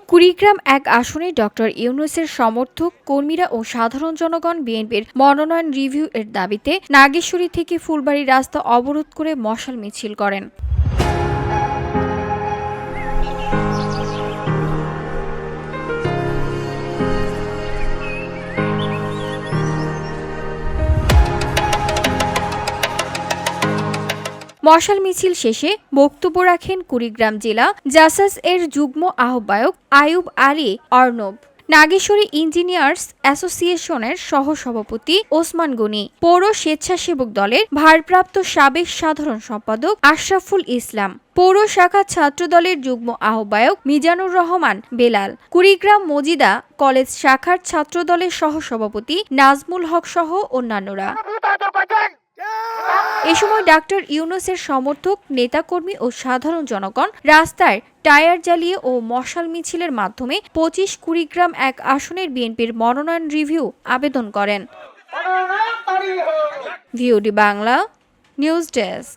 কুড়িগ্রাম এক আসনে ডক্টর ইউনূসের সমর্থক কর্মীরা ও সাধারণ জনগণ বিএনপির মনোনয়ন রিভিউ এর দাবিতে নাগেশ্বরী থেকে ফুলবাড়ী রাস্তা অবরোধ করে মশাল মিছিল করেন। মশাল মিছিল শেষে বক্তব্য রাখেন কুড়িগ্রাম জেলা জাসাস এর যুগ্ম আহ্বায়ক আইয়ুব আলী অর্ণব, নাগেশ্বরী ইঞ্জিনিয়ার্স অ্যাসোসিয়েশনের সহসভাপতি ওসমান গনি, পৌর স্বেচ্ছাসেবক দলের ভারপ্রাপ্ত সাবেক সাধারণ সম্পাদক আশরাফুল ইসলাম, পৌর শাখা ছাত্রদলের যুগ্ম আহ্বায়ক মিজানুর রহমান বেলাল, কুড়িগ্রাম মজিদা কলেজ শাখার ছাত্রদলের সহসভাপতি নাজমুল হক সহ অন্যান্যরা। এ সময় ডাক্তার ইউনূসের সমর্থক নেতাকর্মী ও সাধারণ জনগণ রাস্তায় টায়ার জ্বালিয়ে ও মশাল মিছিলের মাধ্যমে ২৫ কুড়িগ্রাম এক আসনের বিএনপির মনোনয়ন রিভিউ আবেদন করেন। VOD Bangla news desk.